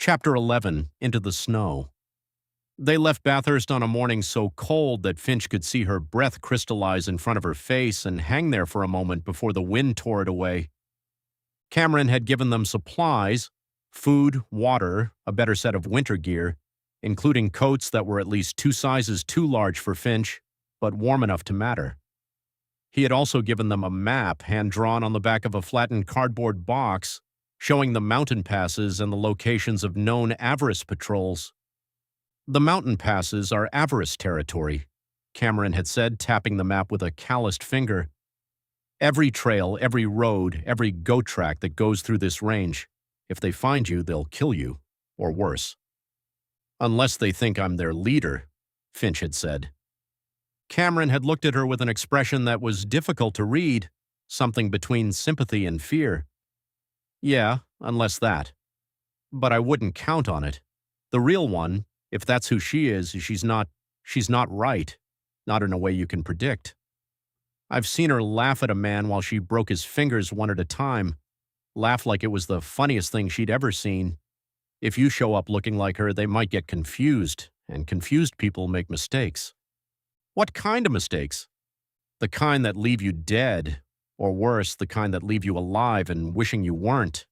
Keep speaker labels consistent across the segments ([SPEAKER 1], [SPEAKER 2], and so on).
[SPEAKER 1] Chapter 11. Into the Snow. They left Bathurst on a morning so cold that Finch could see her breath crystallize in front of her face and hang there for a moment before the wind tore it away. Cameron had given them supplies, food, water, a better set of winter gear, including coats that were at least 2 sizes too large for Finch, but warm enough to matter. He had also given them a map hand-drawn on the back of a flattened cardboard box, showing the mountain passes and the locations of known avarice patrols. The mountain passes are avarice territory, Cameron had said, tapping the map with a calloused finger. Every trail, every road, every goat track that goes through this range, if they find you, they'll kill you, or worse. Unless they think I'm their leader, Finch had said. Cameron had looked at her with an expression that was difficult to read, something between sympathy and fear. Yeah, unless that. But I wouldn't count on it. The real one, if that's who she is, she's not right. Not in a way you can predict. I've seen her laugh at a man while she broke his fingers one at a time. Laugh like it was the funniest thing she'd ever seen. If you show up looking like her, they might get confused, and confused people make mistakes. What kind of mistakes? The kind that leave you dead, or worse, the kind that leave you alive and wishing you weren't.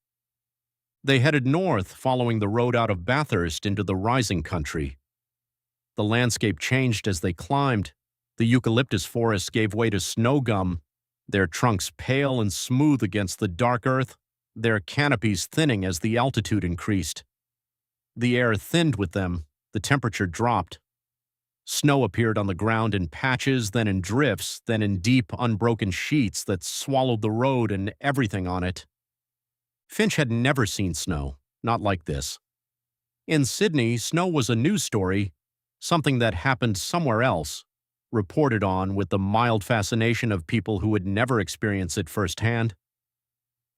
[SPEAKER 1] They headed north, following the road out of Bathurst into the rising country. The landscape changed as they climbed. The eucalyptus forests gave way to snow gum, their trunks pale and smooth against the dark earth, their canopies thinning as the altitude increased. The air thinned with them, the temperature dropped. Snow appeared on the ground in patches, then in drifts, then in deep, unbroken sheets that swallowed the road and everything on it. Finch had never seen snow, not like this. In Sydney, snow was a news story, something that happened somewhere else, reported on with the mild fascination of people who would never experience it firsthand.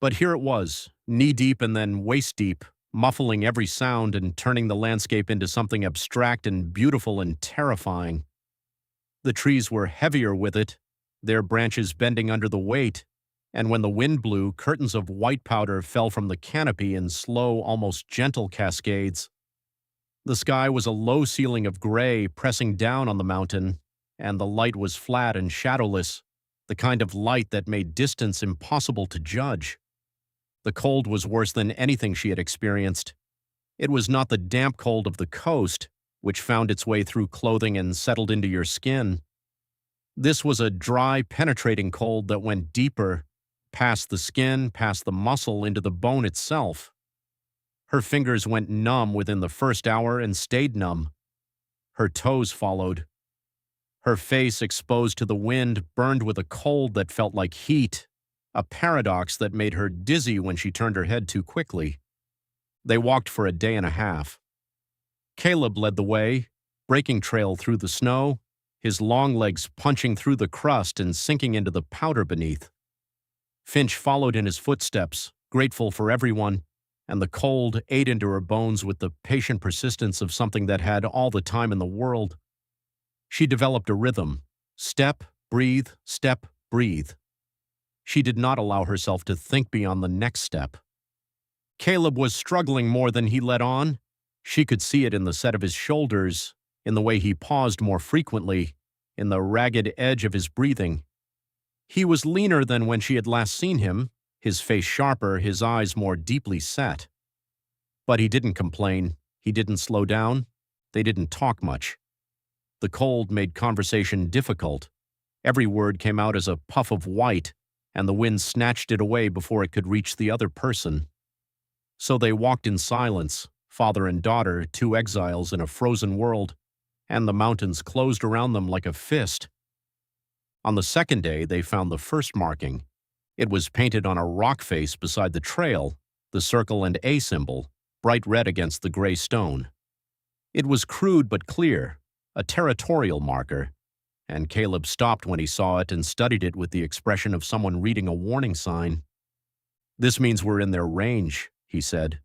[SPEAKER 1] But here it was, knee-deep and then waist-deep, muffling every sound and turning the landscape into something abstract and beautiful and terrifying. The trees were heavier with it, their branches bending under the weight, and when the wind blew, curtains of white powder fell from the canopy in slow, almost gentle cascades. The sky was a low ceiling of gray pressing down on the mountain, and the light was flat and shadowless, the kind of light that made distance impossible to judge. The cold was worse than anything she had experienced. It was not the damp cold of the coast, which found its way through clothing and settled into your skin. This was a dry, penetrating cold that went deeper, past the skin, past the muscle, into the bone itself. Her fingers went numb within the first hour and stayed numb. Her toes followed. Her face, exposed to the wind, burned with a cold that felt like heat, a paradox that made her dizzy when she turned her head too quickly. They walked for a day and a half. Caleb led the way, breaking trail through the snow, his long legs punching through the crust and sinking into the powder beneath. Finch followed in his footsteps, grateful for everyone, and the cold ate into her bones with the patient persistence of something that had all the time in the world. She developed a rhythm: step, breathe, step, breathe. She did not allow herself to think beyond the next step. Caleb was struggling more than he let on. She could see it in the set of his shoulders, in the way he paused more frequently, in the ragged edge of his breathing. He was leaner than when she had last seen him, his face sharper, his eyes more deeply set. But he didn't complain, he didn't slow down, they didn't talk much. The cold made conversation difficult. Every word came out as a puff of white, and the wind snatched it away before it could reach the other person. So they walked in silence, father and daughter, 2 exiles in a frozen world, and the mountains closed around them like a fist. On the second day, they found the first marking. It was painted on a rock face beside the trail, the circle and A symbol, bright red against the gray stone. It was crude but clear, a territorial marker, and Caleb stopped when he saw it and studied it with the expression of someone reading a warning sign. "This means we're in their range," he said.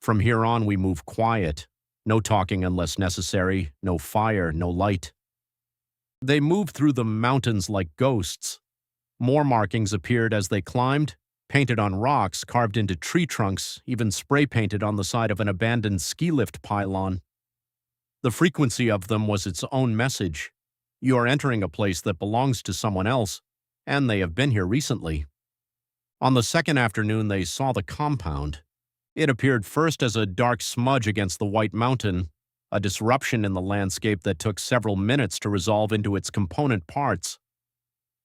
[SPEAKER 1] "From here on we move quiet, no talking unless necessary, no fire, no light." They moved through the mountains like ghosts. More markings appeared as they climbed, painted on rocks, carved into tree trunks, even spray-painted on the side of an abandoned ski lift pylon. The frequency of them was its own message. You are entering a place that belongs to someone else, and they have been here recently. On the second afternoon, they saw the compound. It appeared first as a dark smudge against the white mountain, a disruption in the landscape that took several minutes to resolve into its component parts.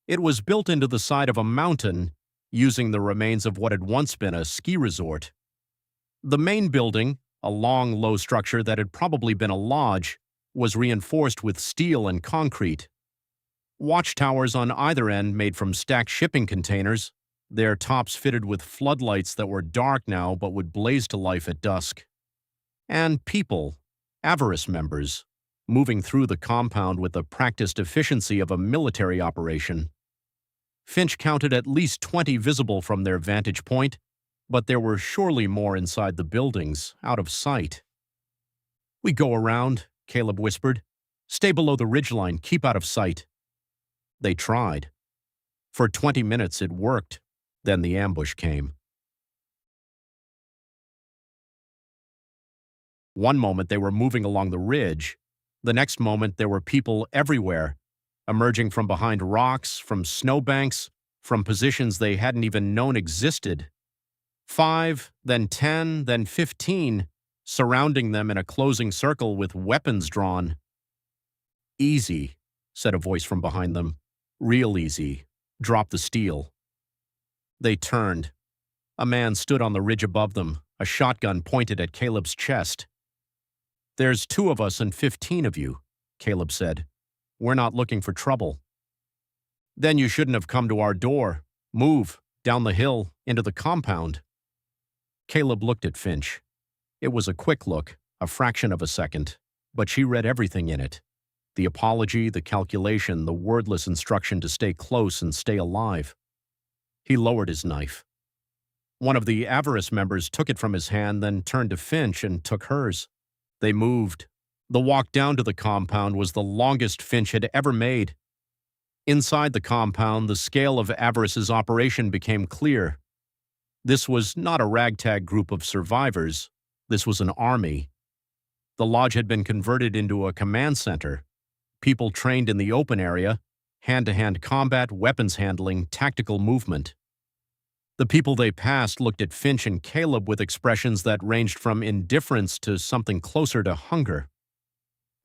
[SPEAKER 1] It was built into the side of a mountain, using the remains of what had once been a ski resort. The main building, a long, low structure that had probably been a lodge, was reinforced with steel and concrete. Watchtowers on either end made from stacked shipping containers, their tops fitted with floodlights that were dark now but would blaze to life at dusk. And people, avarice members, moving through the compound with the practiced efficiency of a military operation. Finch counted at least 20 visible from their vantage point, but there were surely more inside the buildings, out of sight. "We go around," Caleb whispered. "Stay below the ridgeline, keep out of sight." They tried. For 20 minutes it worked. Then the ambush came. One moment they were moving along the ridge. The next moment there were people everywhere, emerging from behind rocks, from snowbanks, from positions they hadn't even known existed. 5, then 10, then 15, surrounding them in a closing circle with weapons drawn. "Easy," said a voice from behind them. "Real easy. Drop the steel." They turned. A man stood on the ridge above them, a shotgun pointed at Caleb's chest. "There's 2 of us and 15 of you," Caleb said. "We're not looking for trouble." "Then you shouldn't have come to our door. Move, down the hill, into the compound." Caleb looked at Finch. It was a quick look, a fraction of a second, but she read everything in it. The apology, the calculation, the wordless instruction to stay close and stay alive. He lowered his knife. One of the avarice members took it from his hand, then turned to Finch and took hers. They moved. The walk down to the compound was the longest Finch had ever made. Inside the compound, the scale of Avarice's operation became clear. This was not a ragtag group of survivors. This was an army. The lodge had been converted into a command center. People trained in the open area, hand-to-hand combat, weapons handling, tactical movement. The people they passed looked at Finch and Caleb with expressions that ranged from indifference to something closer to hunger.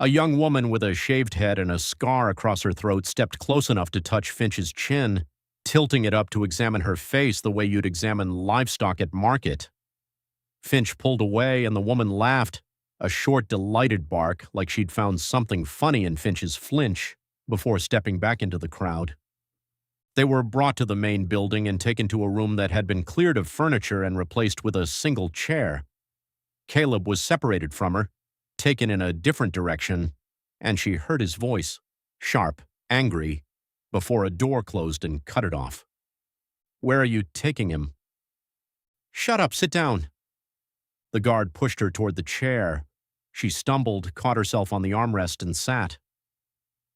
[SPEAKER 1] A young woman with a shaved head and a scar across her throat stepped close enough to touch Finch's chin, tilting it up to examine her face the way you'd examine livestock at market. Finch pulled away and the woman laughed, a short, delighted bark like she'd found something funny in Finch's flinch, before stepping back into the crowd. They were brought to the main building and taken to a room that had been cleared of furniture and replaced with a single chair. Caleb was separated from her, taken in a different direction, and she heard his voice, sharp, angry, before a door closed and cut it off. "Where are you taking him?" "Shut up, sit down." The guard pushed her toward the chair. She stumbled, caught herself on the armrest, and sat.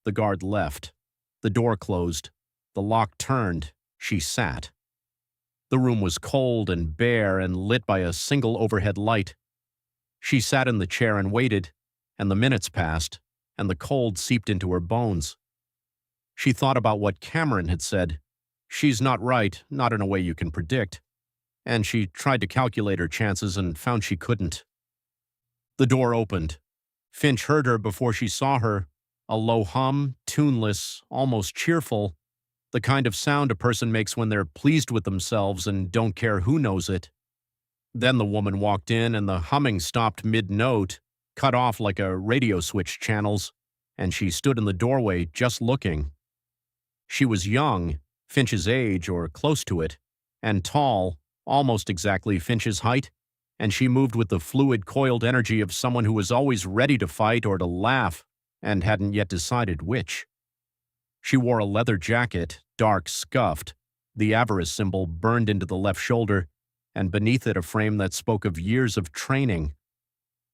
[SPEAKER 1] The guard left. The door closed. The lock turned. She sat. The room was cold and bare and lit by a single overhead light. She sat in the chair and waited, and the minutes passed, and the cold seeped into her bones. She thought about what Cameron had said. She's not right, not in a way you can predict. And she tried to calculate her chances and found she couldn't. The door opened. Finch heard her before she saw her, a low hum, tuneless, almost cheerful, the kind of sound a person makes when they're pleased with themselves and don't care who knows it. Then the woman walked in and the humming stopped mid-note, cut off like a radio switch channels, and she stood in the doorway just looking. She was young, Finch's age or close to it, and tall, almost exactly Finch's height, and she moved with the fluid, coiled energy of someone who was always ready to fight or to laugh, and hadn't yet decided which. She wore a leather jacket, dark, scuffed, the avarice symbol burned into the left shoulder, and beneath it a frame that spoke of years of training.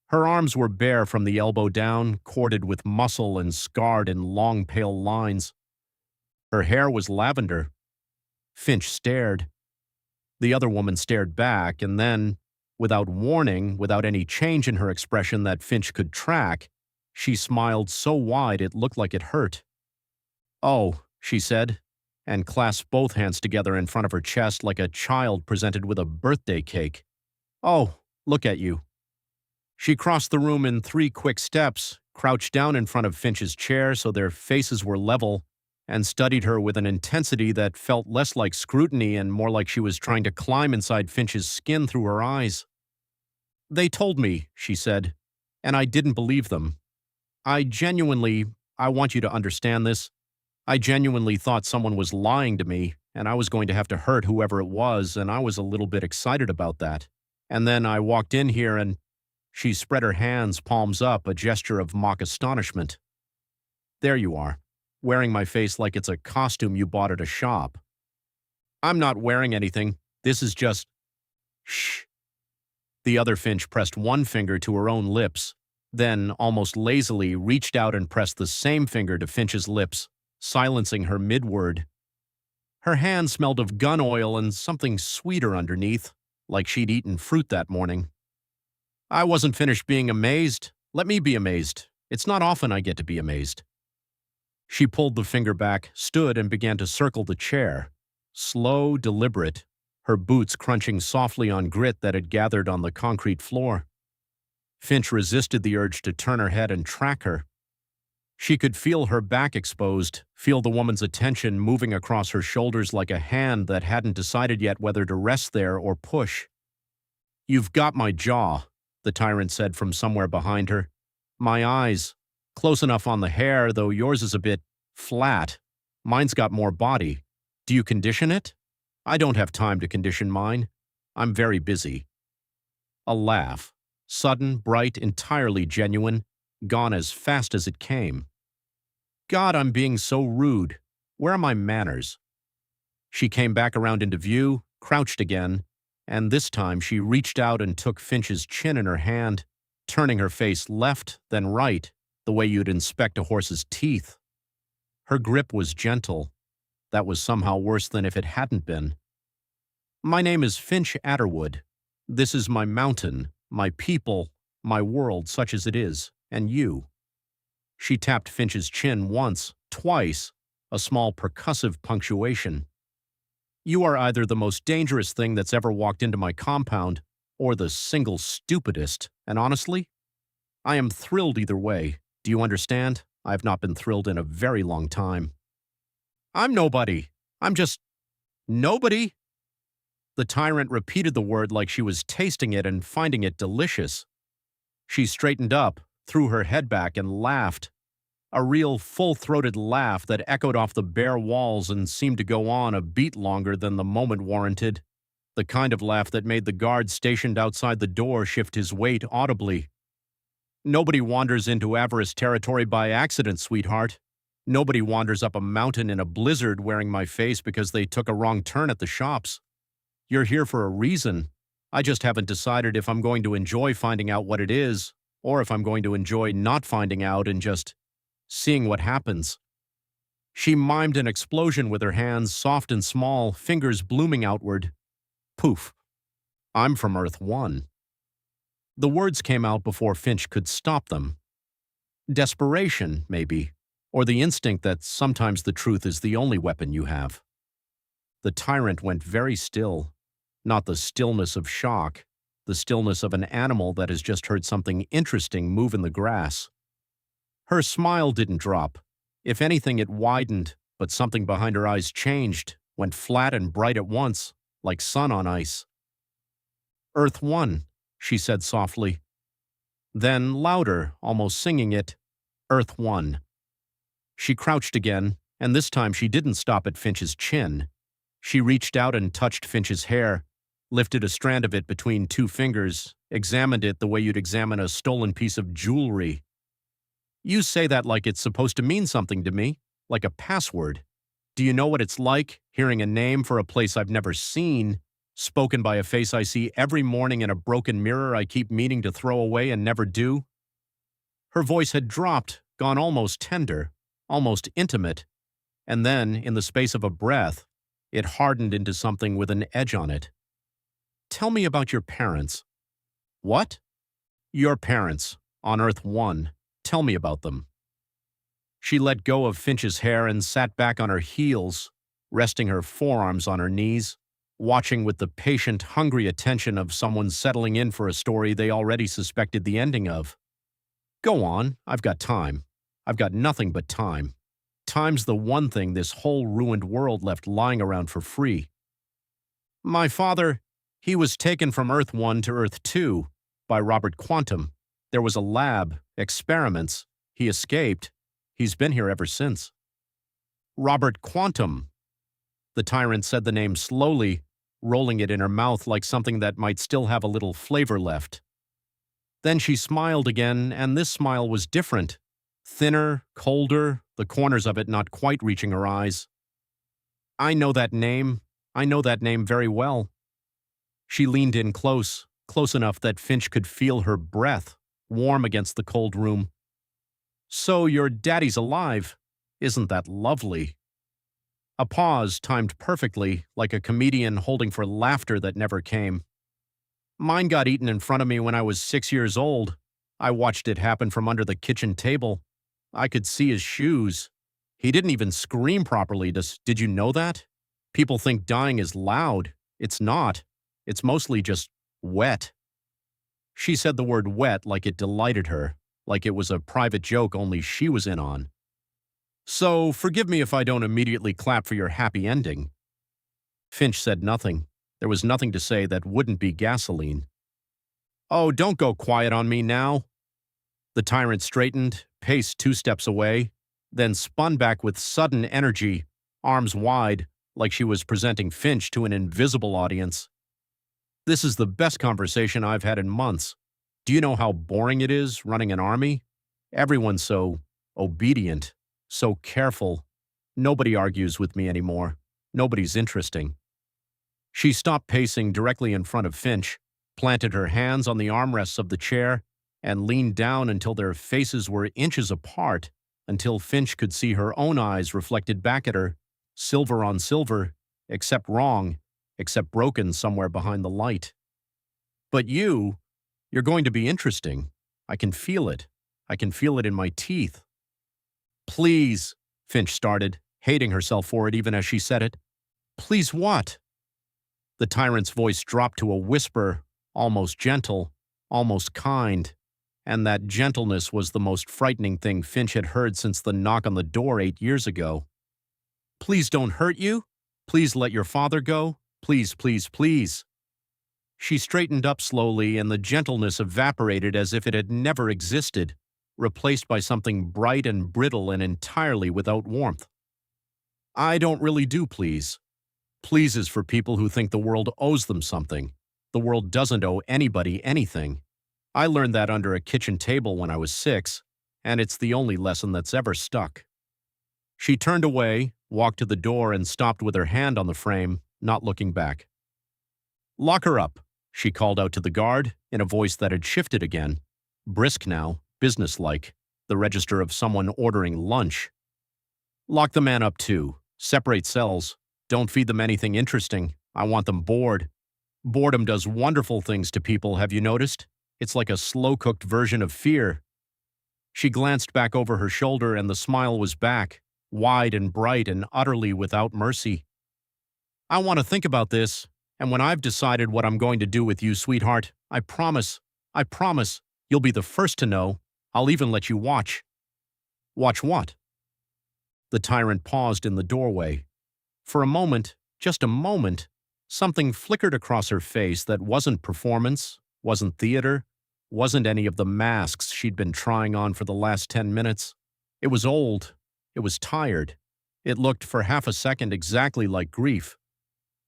[SPEAKER 1] Her arms were bare from the elbow down, corded with muscle and scarred in long, pale lines. Her hair was lavender. Finch stared. The other woman stared back, and then, without warning, without any change in her expression that Finch could track, she smiled so wide it looked like it hurt. "Oh," she said, and clasped both hands together in front of her chest like a child presented with a birthday cake. "Oh, look at you." She crossed the room in 3 quick steps, crouched down in front of Finch's chair so their faces were level, and studied her with an intensity that felt less like scrutiny and more like she was trying to climb inside Finch's skin through her eyes. "They told me," she said, "and I didn't believe them. I want you to understand this. I genuinely thought someone was lying to me, and I was going to have to hurt whoever it was, and I was a little bit excited about that. And then I walked in here and—" She spread her hands, palms up, a gesture of mock astonishment. "There you are, wearing my face like it's a costume you bought at a shop." "I'm not wearing anything. This is just—" "Shh." The other Finch pressed one finger to her own lips, then, almost lazily, reached out and pressed the same finger to Finch's lips, silencing her mid-word. Her hand smelled of gun oil and something sweeter underneath, like she'd eaten fruit that morning. "I wasn't finished being amazed. Let me be amazed. It's not often I get to be amazed." She pulled the finger back, stood, and began to circle the chair. Slow, deliberate, her boots crunching softly on grit that had gathered on the concrete floor. Finch resisted the urge to turn her head and track her. She could feel her back exposed, feel the woman's attention moving across her shoulders like a hand that hadn't decided yet whether to rest there or push. "You've got my jaw," the tyrant said from somewhere behind her. "My eyes. Close enough on the hair, though yours is a bit flat. Mine's got more body. Do you condition it? I don't have time to condition mine. I'm very busy." A laugh. Sudden, bright, entirely genuine, gone as fast as it came. "God, I'm being so rude. Where are my manners?" She came back around into view, crouched again, and this time she reached out and took Finch's chin in her hand, turning her face left, then right, the way you'd inspect a horse's teeth. Her grip was gentle. That was somehow worse than if it hadn't been. "My name is Finch Adderwood. This is my mountain, my people, my world such as it is, and you." She tapped Finch's chin once, twice, a small percussive punctuation. "You are either the most dangerous thing that's ever walked into my compound, or the single stupidest, and honestly, I am thrilled either way. Do you understand? I have not been thrilled in a very long time." "I'm nobody. I'm just nobody." The tyrant repeated the word like she was tasting it and finding it delicious. She straightened up, threw her head back, and laughed. A real full-throated laugh that echoed off the bare walls and seemed to go on a beat longer than the moment warranted. The kind of laugh that made the guard stationed outside the door shift his weight audibly. "Nobody wanders into avarice territory by accident, sweetheart. Nobody wanders up a mountain in a blizzard wearing my face because they took a wrong turn at the shops. You're here for a reason. I just haven't decided if I'm going to enjoy finding out what it is, or if I'm going to enjoy not finding out and just seeing what happens." She mimed an explosion with her hands, soft and small, fingers blooming outward. Poof. "I'm from Earth 1. The words came out before Finch could stop them. Desperation, maybe, or the instinct that sometimes the truth is the only weapon you have. The tyrant went very still, not the stillness of shock, the stillness of an animal that has just heard something interesting move in the grass. Her smile didn't drop. If anything, it widened, but something behind her eyes changed, went flat and bright at once, like sun on ice. "Earth 1, she said softly. Then, louder, almost singing it, "Earth 1. She crouched again, and this time she didn't stop at Finch's chin. She reached out and touched Finch's hair, lifted a strand of it between 2 fingers, examined it the way you'd examine a stolen piece of jewelry. "You say that like it's supposed to mean something to me, like a password. Do you know what it's like, hearing a name for a place I've never seen, spoken by a face I see every morning in a broken mirror I keep meaning to throw away and never do?" Her voice had dropped, gone almost tender, almost intimate, and then, in the space of a breath, it hardened into something with an edge on it, Tell me about your parents. What? Your parents, on Earth 1. Tell me about them. She let go of Finch's hair and sat back on her heels, resting her forearms on her knees, watching with the patient, hungry attention of someone settling in for a story they already suspected the ending of. Go on, I've got time. I've got nothing but time. Time's the one thing this whole ruined world left lying around for free. My father, he was taken from Earth 1 to Earth 2 by Robert Quantum. There was a lab, experiments. He escaped. He's been here ever since. Robert Quantum. The tyrant said the name slowly, rolling it in her mouth like something that might still have a little flavor left. Then she smiled again, and this smile was different. Thinner, colder, the corners of it not quite reaching her eyes. I know that name. I know that name very well. She leaned in close enough that Finch could feel her breath, warm against the cold room. So your daddy's alive. Isn't that lovely? A pause timed perfectly, like a comedian holding for laughter that never came. Mine got eaten in front of me when I was 6 years old. I watched it happen from under the kitchen table. I could see his shoes. He didn't even scream properly. Did you know that? People think dying is loud. It's not. It's mostly just wet. She said the word wet like it delighted her, like it was a private joke only she was in on. So, forgive me if I don't immediately clap for your happy ending. Finch said nothing. There was nothing to say that wouldn't be gasoline. Oh, don't go quiet on me now. The tyrant straightened, paced 2 steps away, then spun back with sudden energy, arms wide, like she was presenting Finch to an invisible audience. This is the best conversation I've had in months. Do you know how boring it is running an army? Everyone's so obedient, so careful. Nobody argues with me anymore. Nobody's interesting. She stopped pacing directly in front of Finch, planted her hands on the armrests of the chair, and leaned down until their faces were inches apart, until Finch could see her own eyes reflected back at her, silver on silver, except wrong, except broken somewhere behind the light. But you're going to be interesting. I can feel it. I can feel it in my teeth. Please, Finch started, hating herself for it even as she said it. Please what? The tyrant's voice dropped to a whisper, almost gentle, almost kind, and that gentleness was the most frightening thing Finch had heard since the knock on the door 8 years ago. Please don't hurt you. Please let your father go. Please, please, please. She straightened up slowly, and the gentleness evaporated as if it had never existed, replaced by something bright and brittle and entirely without warmth. I don't really do please. Please is for people who think the world owes them something. The world doesn't owe anybody anything. I learned that under a kitchen table when I was 6, and it's the only lesson that's ever stuck. She turned away, walked to the door, and stopped with her hand on the frame, not looking back. Lock her up, she called out to the guard in a voice that had shifted again, brisk now, businesslike, the register of someone ordering lunch. Lock the man up too. Separate cells. Don't feed them anything interesting. I want them bored. Boredom does wonderful things to people, have you noticed? It's like a slow-cooked version of fear. She glanced back over her shoulder, and the smile was back, wide and bright and utterly without mercy. I want to think about this, and when I've decided what I'm going to do with you, sweetheart, I promise, you'll be the first to know. I'll even let you watch. Watch what? The tyrant paused in the doorway. For a moment, just a moment, something flickered across her face that wasn't performance, wasn't theater, wasn't any of the masks she'd been trying on for the last 10 minutes. It was old. It was tired. It looked for half a second exactly like grief.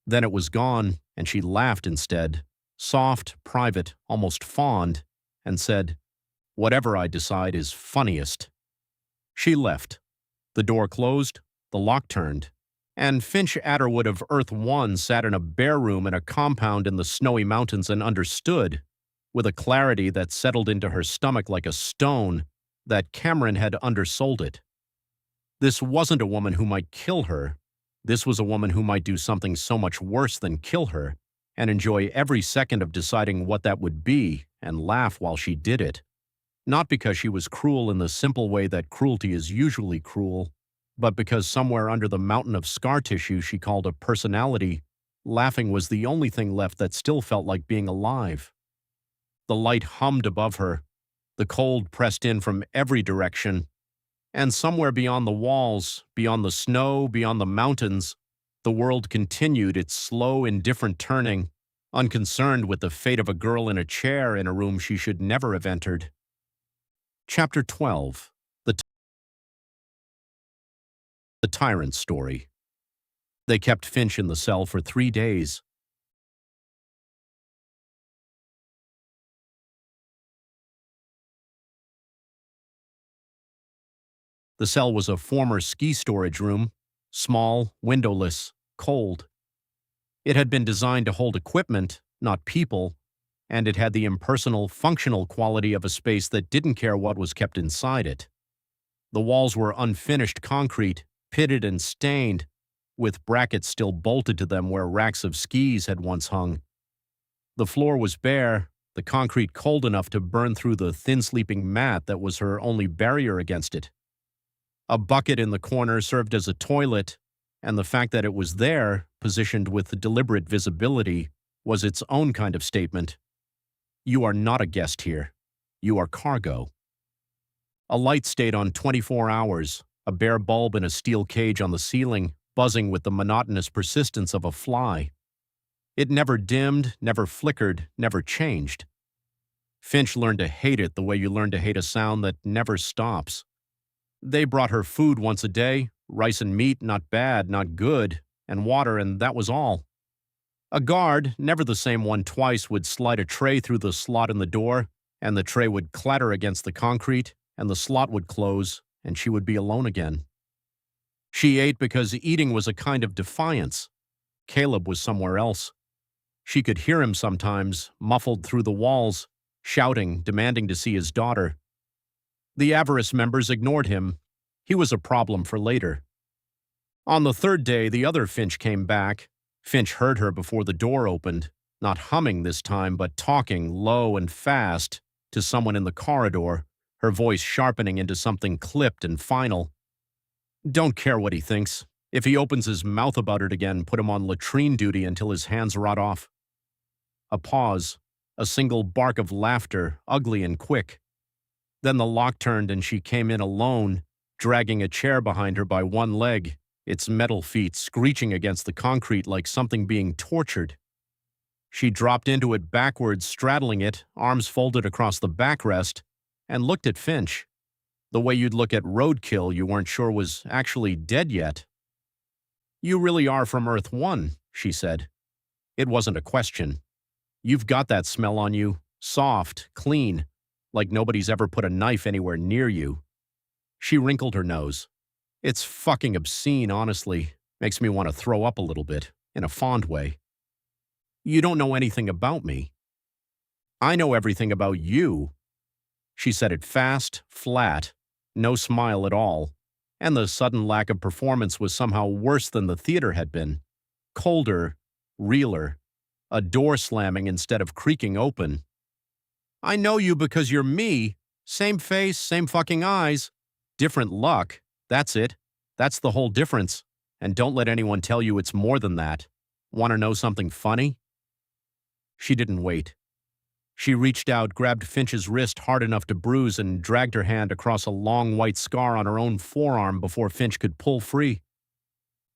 [SPEAKER 1] Then it was gone, and she laughed instead, soft, private, almost fond, and said, "Whatever I decide is funniest." She left. The door closed, the lock turned, and Finch Adderwood of Earth 1 sat in a bare room in a compound in the snowy mountains and understood, with a clarity that settled into her stomach like a stone, that Cameron had undersold it. This wasn't a woman who might kill her. This was a woman who might do something so much worse than kill her, and enjoy every second of deciding what that would be and laugh while she did it. Not because she was cruel in the simple way that cruelty is usually cruel, but because somewhere under the mountain of scar tissue she called a personality, laughing was the only thing left that still felt like being alive. The light hummed above her, the cold pressed in from every direction, and somewhere beyond the walls, beyond the snow, beyond the mountains, the world continued its slow, indifferent turning, unconcerned with the fate of a girl in a chair in a room she should never have entered. Chapter 12. The Tyrant's Story. They kept Finch in the cell for 3 days. The cell was a former ski storage room, small, windowless, cold. It had been designed to hold equipment, not people, and it had the impersonal, functional quality of a space that didn't care what was kept inside it. The walls were unfinished concrete, pitted and stained, with brackets still bolted to them where racks of skis had once hung. The floor was bare, the concrete cold enough to burn through the thin sleeping mat that was her only barrier against it. A bucket in the corner served as a toilet, and the fact that it was there, positioned with deliberate visibility, was its own kind of statement. You are not a guest here. You are cargo. A light stayed on 24 hours, a bare bulb in a steel cage on the ceiling, buzzing with the monotonous persistence of a fly. It never dimmed, never flickered, never changed. Finch learned to hate it the way you learn to hate a sound that never stops. They brought her food once a day, rice and meat, not bad, not good, and water, and that was all. A guard, never the same one twice, would slide a tray through the slot in the door, and the tray would clatter against the concrete, and the slot would close, and she would be alone again. She ate because eating was a kind of defiance. Caleb was somewhere else. She could hear him sometimes, muffled through the walls, shouting, demanding to see his daughter. The avarice members ignored him. He was a problem for later. On the third day, the other Finch came back. Finch heard her before the door opened, not humming this time, but talking low and fast to someone in the corridor, her voice sharpening into something clipped and final. Don't care what he thinks. If he opens his mouth about it again, put him on latrine duty until his hands rot off. A pause, a single bark of laughter, ugly and quick. Then the lock turned and she came in alone, dragging a chair behind her by one leg, its metal feet screeching against the concrete like something being tortured. She dropped into it backwards, straddling it, arms folded across the backrest, and looked at Finch, the way you'd look at roadkill you weren't sure was actually dead yet. You really are from Earth 1, she said. It wasn't a question. You've got that smell on you, soft, clean, like nobody's ever put a knife anywhere near you. She wrinkled her nose. It's fucking obscene, honestly. Makes me want to throw up a little bit, in a fond way. You don't know anything about me. I know everything about you. She said it fast, flat, no smile at all, and the sudden lack of performance was somehow worse than the theater had been. Colder, realer, a door slamming instead of creaking open. I know you because you're me. Same face, same fucking eyes. Different luck. That's it. That's the whole difference. And don't let anyone tell you it's more than that. Want to know something funny? She didn't wait. She reached out, grabbed Finch's wrist hard enough to bruise, and dragged her hand across a long white scar on her own forearm before Finch could pull free.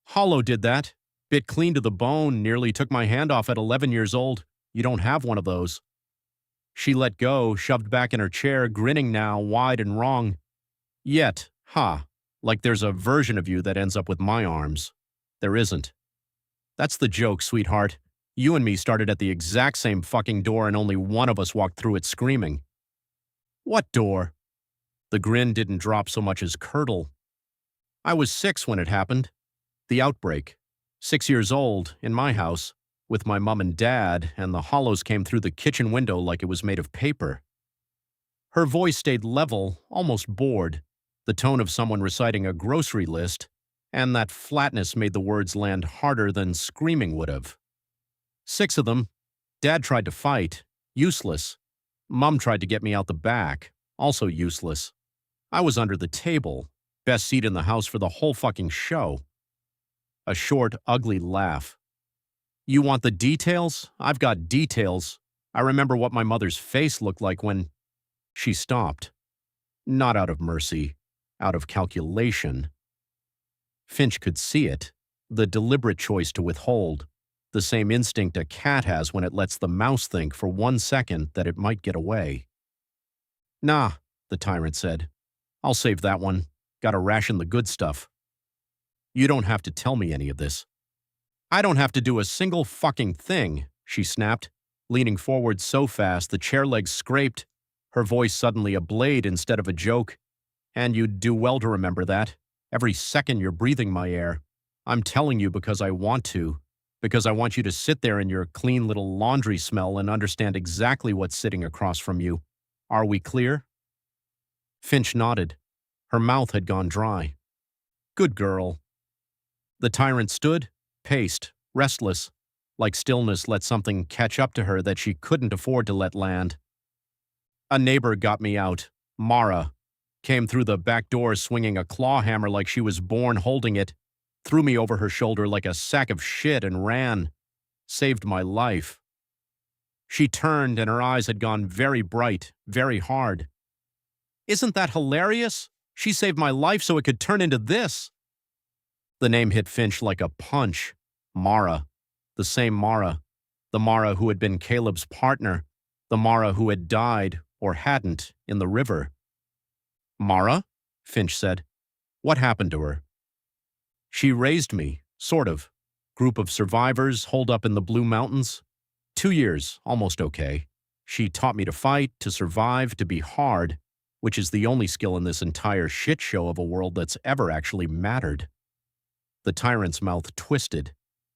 [SPEAKER 1] Hollow did that. Bit clean to the bone, nearly took my hand off at 11 years old. You don't have one of those. She let go, shoved back in her chair, grinning now, wide and wrong. Yet, like there's a version of you that ends up with my arms. There isn't. That's the joke, sweetheart. You and me started at the exact same fucking door and only one of us walked through it screaming. What door? The grin didn't drop so much as curdle. I was 6 when it happened. The outbreak. 6 years old, in my house, with my mom and dad, and the hollows came through the kitchen window like it was made of paper. Her voice stayed level, almost bored, the tone of someone reciting a grocery list, and that flatness made the words land harder than screaming would have. 6 of them. Dad tried to fight. Useless. Mom tried to get me out the back. Also useless. I was under the table. Best seat in the house for the whole fucking show. A short, ugly laugh. You want the details? I've got details. I remember what my mother's face looked like when... She stopped. Not out of mercy. Out of calculation. Finch could see it. The deliberate choice to withhold. The same instinct a cat has when it lets the mouse think for 1 second that it might get away. Nah, the tyrant said. I'll save that one. Gotta ration the good stuff. You don't have to tell me any of this. I don't have to do a single fucking thing, she snapped, leaning forward so fast the chair legs scraped, her voice suddenly a blade instead of a joke. And you'd do well to remember that. Every second you're breathing my air. I'm telling you because I want to. Because I want you to sit there in your clean little laundry smell and understand exactly what's sitting across from you. Are we clear? Finch nodded. Her mouth had gone dry. Good girl. The tyrant stood, paced, restless, like stillness let something catch up to her that she couldn't afford to let land. A neighbor got me out. Mara. Came through the back door swinging a claw hammer like she was born holding it, threw me over her shoulder like a sack of shit and ran. Saved my life. She turned and her eyes had gone very bright, very hard. Isn't that hilarious? She saved my life so it could turn into this. The name hit Finch like a punch. Mara. The same Mara. The Mara who had been Caleb's partner. The Mara who had died, or hadn't, in the river. Mara? Finch said. What happened to her? She raised me, sort of. Group of survivors holed up in the Blue Mountains. 2 years, almost okay. She taught me to fight, to survive, to be hard, which is the only skill in this entire shit show of a world that's ever actually mattered. The tyrant's mouth twisted.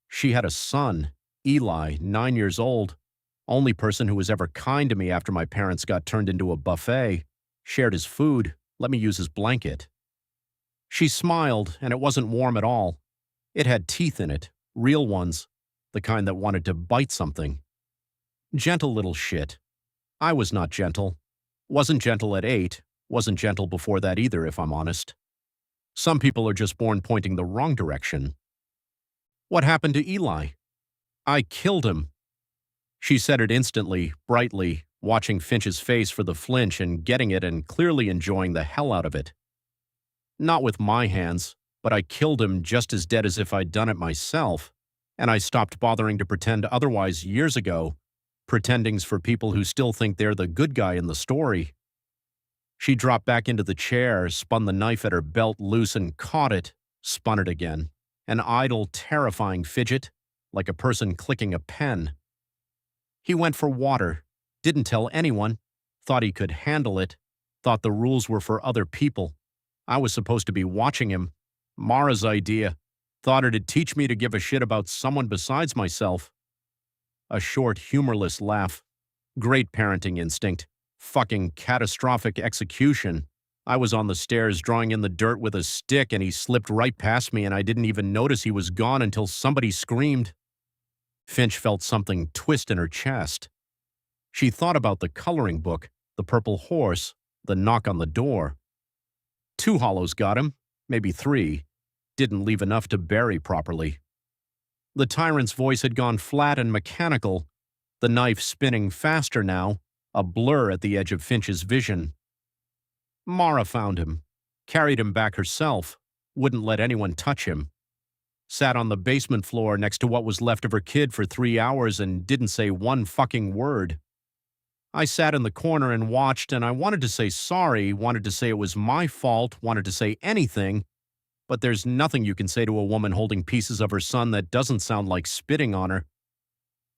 [SPEAKER 1] She had a son, Eli, 9 years old. Only person who was ever kind to me after my parents got turned into a buffet. Shared his food, let me use his blanket. She smiled, and it wasn't warm at all. It had teeth in it, real ones, the kind that wanted to bite something. Gentle little shit. I was not gentle. Wasn't gentle at 8, wasn't gentle before that either, if I'm honest. Some people are just born pointing the wrong direction. What happened to Eli? I killed him. She said it instantly, brightly, watching Finch's face for the flinch and getting it and clearly enjoying the hell out of it. Not with my hands, but I killed him just as dead as if I'd done it myself, and I stopped bothering to pretend otherwise years ago. Pretending's for people who still think they're the good guy in the story. She dropped back into the chair, spun the knife at her belt loose and caught it, spun it again. An idle, terrifying fidget, like a person clicking a pen. He went for water, didn't tell anyone, thought he could handle it, thought the rules were for other people. I was supposed to be watching him. Mara's idea. Thought it'd teach me to give a shit about someone besides myself. A short, humorless laugh. Great parenting instinct. Fucking catastrophic execution. I was on the stairs drawing in the dirt with a stick and he slipped right past me and I didn't even notice he was gone until somebody screamed. Finch felt something twist in her chest. She thought about the coloring book, the purple horse, the knock on the door. 2 hollows got him, maybe 3. Didn't leave enough to bury properly. The tyrant's voice had gone flat and mechanical, the knife spinning faster now, a blur at the edge of Finch's vision. Mara found him, carried him back herself, wouldn't let anyone touch him. Sat on the basement floor next to what was left of her kid for 3 hours and didn't say one fucking word. I sat in the corner and watched, and I wanted to say sorry, wanted to say it was my fault, wanted to say anything, but there's nothing you can say to a woman holding pieces of her son that doesn't sound like spitting on her.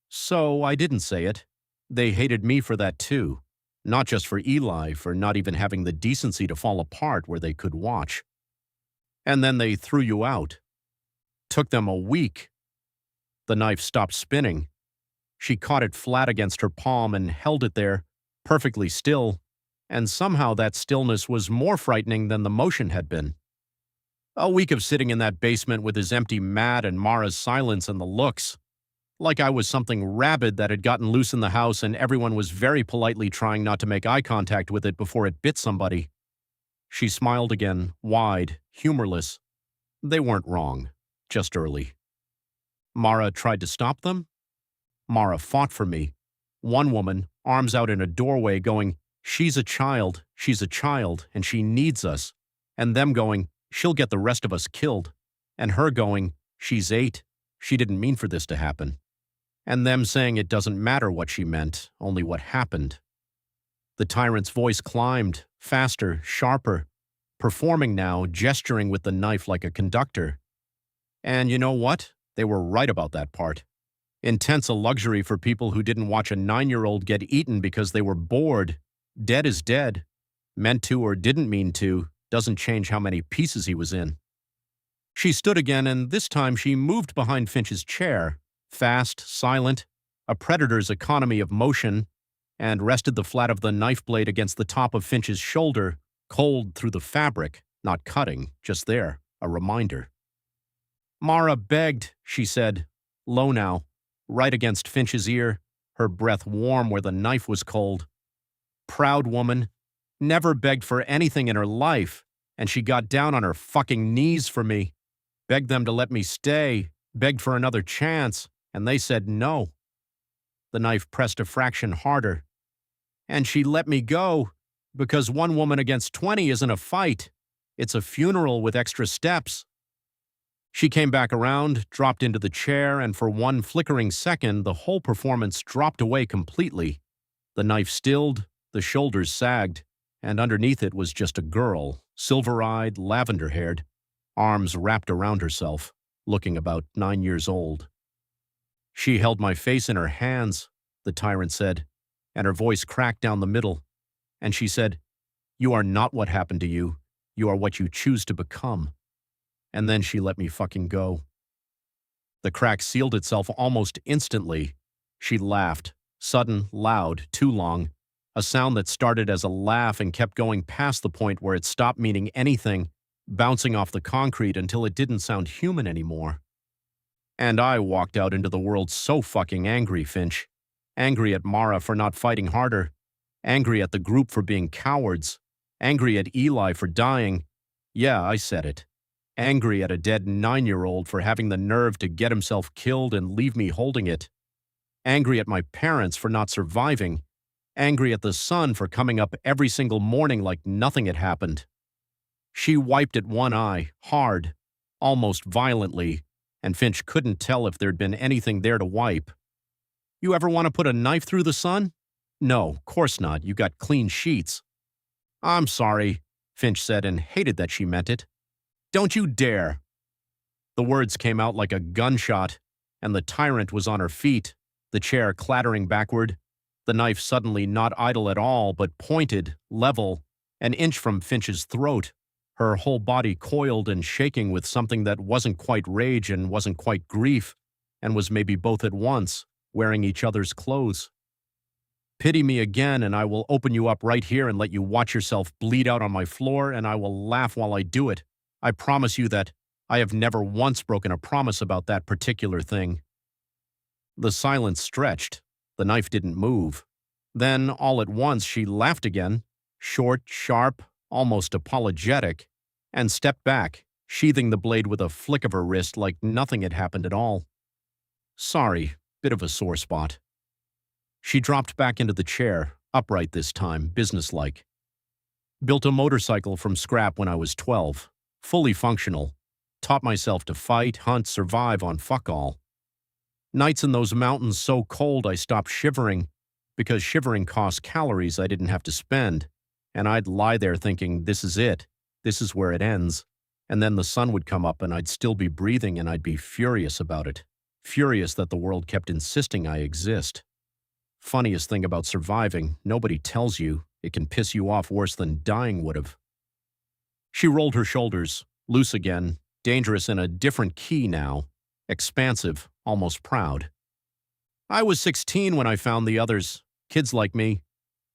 [SPEAKER 1] So I didn't say it. They hated me for that too. Not just for Eli, for not even having the decency to fall apart where they could watch. And then they threw you out. Took them a week. The knife stopped spinning. She caught it flat against her palm and held it there, perfectly still, and somehow that stillness was more frightening than the motion had been. A week of sitting in that basement with his empty mat and Mara's silence and the looks. like I was something rabid that had gotten loose in the house and everyone was very politely trying not to make eye contact with it before it bit somebody. She smiled again, wide, humorless. They weren't wrong, just early. Mara tried to stop them? Mara fought for me. One woman, arms out in a doorway, going, she's a child, and she needs us. And them going, she'll get the rest of us killed. And her going, she's 8, she didn't mean for this to happen. And them saying it doesn't matter what she meant, only what happened. The tyrant's voice climbed, faster, sharper, performing now, gesturing with the knife like a conductor. And you know what? They were right about that part. Intense a luxury for people who didn't watch a 9-year-old get eaten because they were bored. Dead is dead. Meant to or didn't mean to, doesn't change how many pieces he was in. She stood again, and this time she moved behind Finch's chair, fast, silent, a predator's economy of motion, and rested the flat of the knife blade against the top of Finch's shoulder, cold through the fabric, not cutting, just there, a reminder. Mara begged, she said, low now, right against Finch's ear, her breath warm where the knife was cold. Proud woman, never begged for anything in her life, and she got down on her fucking knees for me, begged them to let me stay, begged for another chance, and they said no. The knife pressed a fraction harder. And she let me go, because one woman against 20 isn't a fight. It's a funeral with extra steps. She came back around, dropped into the chair, and for one flickering second, the whole performance dropped away completely. The knife stilled, the shoulders sagged, and underneath it was just a girl, silver-eyed, lavender-haired, arms wrapped around herself, looking about 9 years old. She held my face in her hands, the tyrant said, and her voice cracked down the middle. And she said, you are not what happened to you. You are what you choose to become. And then she let me fucking go. The crack sealed itself almost instantly. She laughed, sudden, loud, too long, a sound that started as a laugh and kept going past the point where it stopped meaning anything, bouncing off the concrete until it didn't sound human anymore. And I walked out into the world so fucking angry, Finch. Angry at Mara for not fighting harder. Angry at the group for being cowards. Angry at Eli for dying. Yeah, I said it. Angry at a dead 9-year-old for having the nerve to get himself killed and leave me holding it. Angry at my parents for not surviving. Angry at the sun for coming up every single morning like nothing had happened. She wiped at one eye, hard, almost violently, and Finch couldn't tell if there'd been anything there to wipe. You ever want to put a knife through the sun? No, course not, you got clean sheets. I'm sorry, Finch said, and hated that she meant it. Don't you dare. The words came out like a gunshot, and the tyrant was on her feet, the chair clattering backward, the knife suddenly not idle at all, but pointed, level, an inch from Finch's throat, her whole body coiled and shaking with something that wasn't quite rage and wasn't quite grief, and was maybe both at once, wearing each other's clothes. Pity me again, and I will open you up right here and let you watch yourself bleed out on my floor, and I will laugh while I do it. I promise you that I have never once broken a promise about that particular thing. The silence stretched. The knife didn't move. Then, all at once, she laughed again, short, sharp, almost apologetic, and stepped back, sheathing the blade with a flick of her wrist like nothing had happened at all. Sorry, bit of a sore spot. She dropped back into the chair, upright this time, businesslike. Built a motorcycle from scrap when I was 12, fully functional. Taught myself to fight, hunt, survive on fuck all. Nights in those mountains so cold I stopped shivering, because shivering cost calories I didn't have to spend, and I'd lie there thinking, this is it, this is where it ends, and then the sun would come up and I'd still be breathing and I'd be furious about it, furious that the world kept insisting I exist. Funniest thing about surviving, nobody tells you, it can piss you off worse than dying would have. She rolled her shoulders, loose again, dangerous in a different key now, expansive, almost proud. I was 16 when I found the others, kids like me.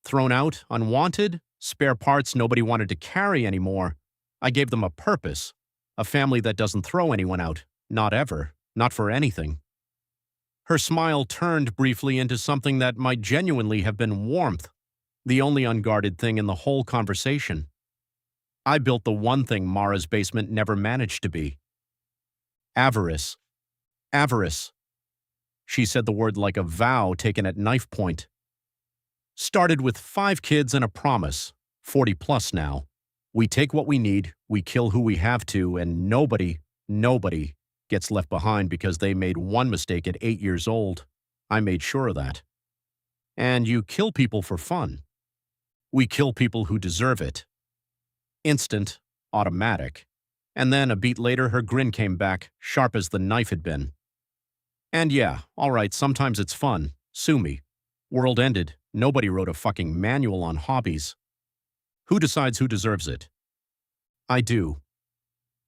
[SPEAKER 1] Thrown out, unwanted, spare parts nobody wanted to carry anymore. I gave them a purpose, a family that doesn't throw anyone out, not ever, not for anything. Her smile turned briefly into something that might genuinely have been warmth, the only unguarded thing in the whole conversation. I built the one thing Mara's basement never managed to be. Avarice. Avarice. She said the word like a vow taken at knife point. Started with 5 kids and a promise, 40 plus now. We take what we need, we kill who we have to, and nobody gets left behind because they made one mistake at 8 years old. I made sure of that. And you kill people for fun. We kill people who deserve it. Instant, automatic. And then a beat later, her grin came back, sharp as the knife had been. And yeah, all right, sometimes it's fun. Sue me. World ended. Nobody wrote a fucking manual on hobbies. Who decides who deserves it? I do.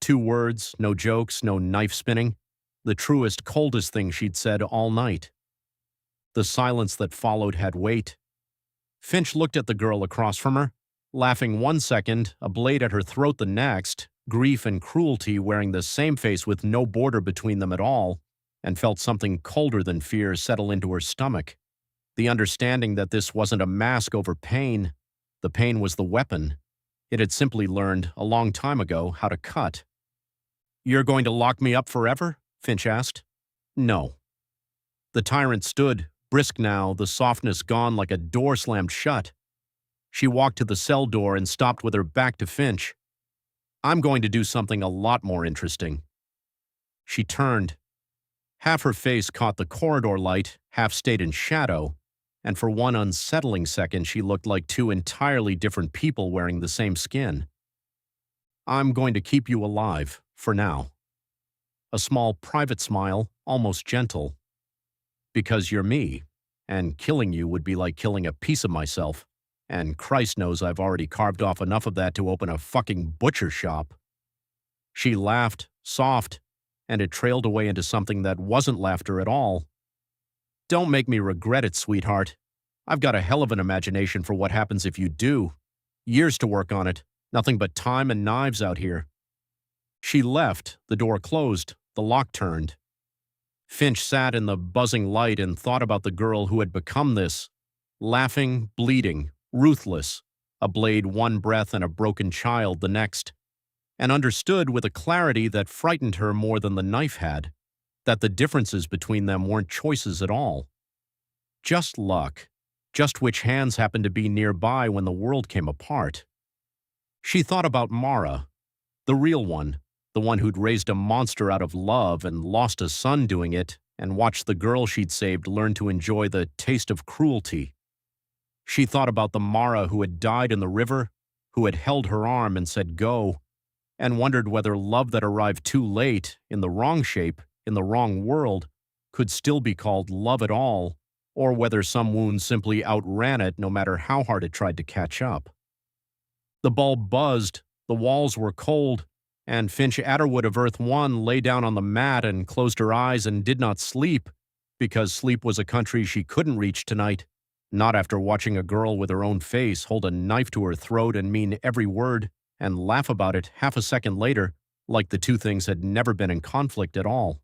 [SPEAKER 1] 2 words, no jokes, no knife spinning. The truest, coldest thing she'd said all night. The silence that followed had weight. Finch looked at the girl across from her, laughing one second, a blade at her throat the next, grief and cruelty wearing the same face with no border between them at all, and felt something colder than fear settle into her stomach. The understanding that this wasn't a mask over pain. The pain was the weapon. It had simply learned, a long time ago, how to cut. "You're going to lock me up forever?" Finch asked. "No." The tyrant stood, brisk now, the softness gone like a door slammed shut. She walked to the cell door and stopped with her back to Finch. "I'm going to do something a lot more interesting." She turned. Half her face caught the corridor light, half stayed in shadow, and for one unsettling second she looked like 2 entirely different people wearing the same skin. "I'm going to keep you alive, for now." A small private smile, almost gentle. "Because you're me, and killing you would be like killing a piece of myself, and Christ knows I've already carved off enough of that to open a fucking butcher shop." She laughed, soft, and it trailed away into something that wasn't laughter at all. "Don't make me regret it, sweetheart. I've got a hell of an imagination for what happens if you do. Years to work on it, nothing but time and knives out here." She left, the door closed, the lock turned. Finch sat in the buzzing light and thought about the girl who had become this, laughing, bleeding, ruthless, a blade one breath and a broken child the next, and understood with a clarity that frightened her more than the knife had, that the differences between them weren't choices at all. Just luck, just which hands happened to be nearby when the world came apart. She thought about Mara, the real one, the one who'd raised a monster out of love and lost a son doing it, and watched the girl she'd saved learn to enjoy the taste of cruelty. She thought about the Mara who had died in the river, who had held her arm and said go, and wondered whether love that arrived too late, in the wrong shape, in the wrong world, could still be called love at all, or whether some wound simply outran it no matter how hard it tried to catch up. The bulb buzzed, the walls were cold, and Finch Adderwood of Earth 1 lay down on the mat and closed her eyes and did not sleep, because sleep was a country she couldn't reach tonight, not after watching a girl with her own face hold a knife to her throat and mean every word, and laugh about it half a second later like the 2 things had never been in conflict at all.